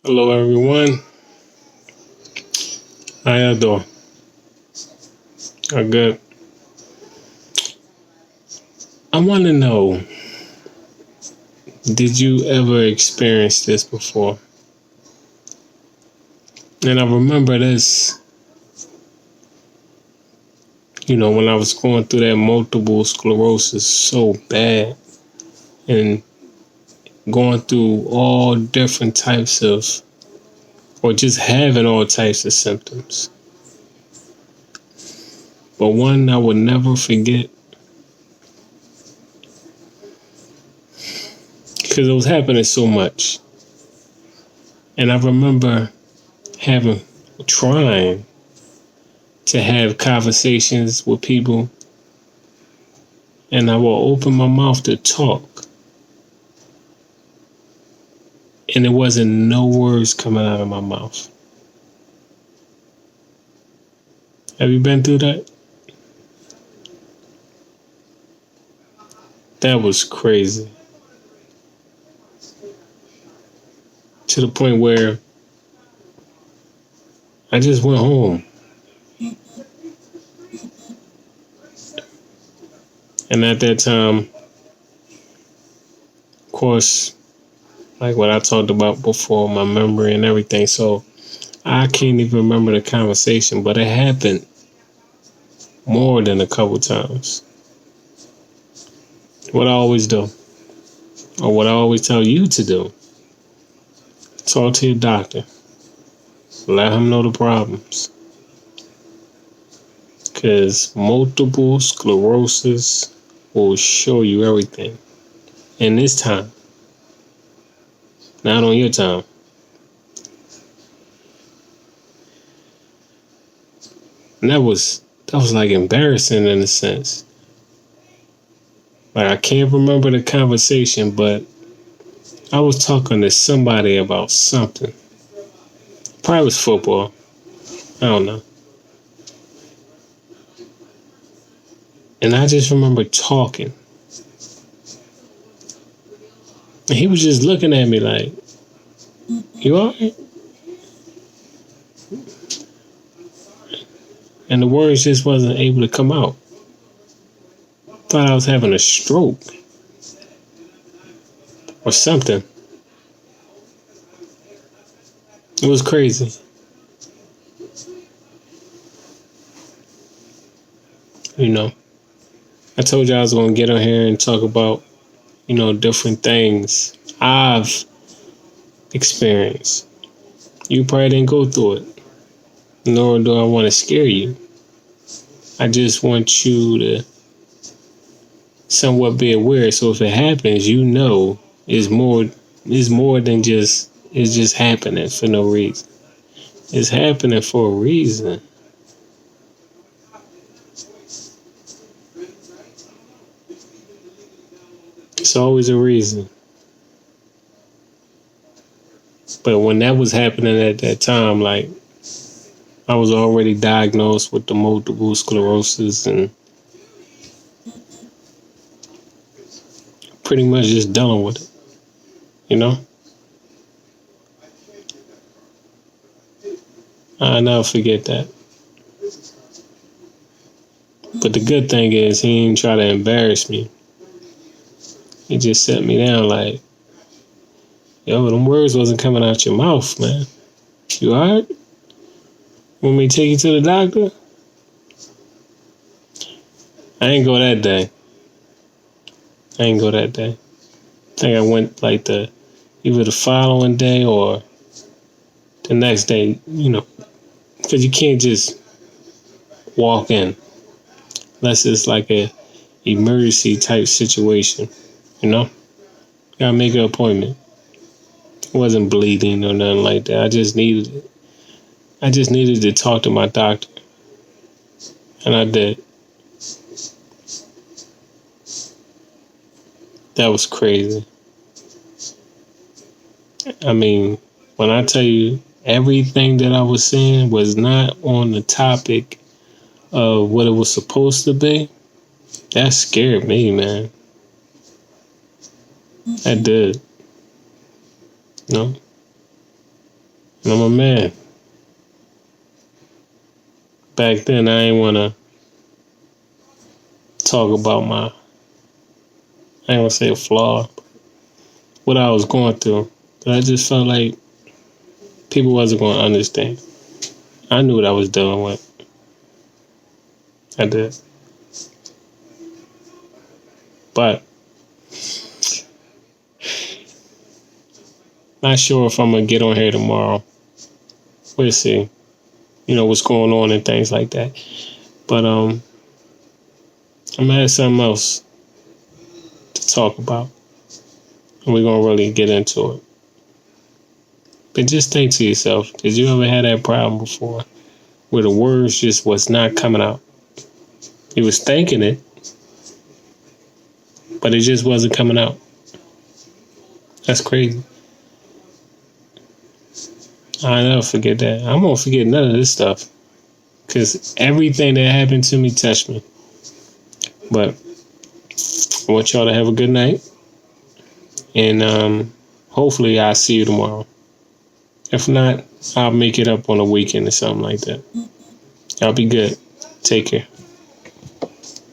Hello, everyone. How y'all doing? I'm good. I want to know, did you ever experience this before? And I remember this, when I was going through that multiple sclerosis so bad and going through all different types of, or just having all types of symptoms. But one I would never forget, because it was happening so much. And I remember trying to have conversations with people, and I will open my mouth to talk, and there wasn't no words coming out of my mouth. Have you been through that? That was crazy. To the point where I just went home. And at that time, of course, like what I talked about before, my memory and everything. So I can't even remember the conversation, but it happened more than a couple times. What I always do, or what I always tell you to do, talk to your doctor. Let him know the problems. Because multiple sclerosis will show you everything. In this time. Not on your time. And that was like embarrassing in a sense. Like I can't remember the conversation, but I was talking to somebody about something. Probably was football. I don't know. And I just remember talking. And he was just looking at me like, you alright? And the words just wasn't able to come out. Thought I was having a stroke. Or something. It was crazy. I told you I was going to get on here and talk about, different things I've experienced. You probably didn't go through it. Nor do I want to scare you. I just want you to somewhat be aware. So if it happens, it's more than just, it's just happening for no reason. It's happening for a reason. It's always a reason. But when that was happening at that time, like, I was already diagnosed with the multiple sclerosis and pretty much just dealing with it, I'll never forget that. But the good thing is he didn't try to embarrass me. He just set me down like, yo, them words wasn't coming out your mouth, man. You alright? Want me to take you to the doctor? I ain't go that day. I think I went like either the following day or the next day, because you can't just walk in unless it's like a emergency type situation, Gotta make an appointment. It wasn't bleeding or nothing like that. I just needed to talk to my doctor. And I did. That was crazy. I mean, when I tell you everything that I was saying was not on the topic of what it was supposed to be, that scared me, man. That did. I'm a man. Back then, I ain't want to talk about I ain't want to say a flaw, what I was going through. But I just felt like people wasn't going to understand. I knew what I was dealing with. I did. But not sure if I'm going to get on here tomorrow. We'll see. What's going on and things like that. But I'm going to have something else to talk about. And we're going to really get into it. But just think to yourself, did you ever have that problem before where the words just was not coming out? You was thinking it, but it just wasn't coming out. That's crazy. I'll never forget that. I won't forget none of this stuff because everything that happened to me touched me. But I want y'all to have a good night. And hopefully I'll see you tomorrow. If not, I'll make it up on a weekend or something like that. Y'all be good. Take care.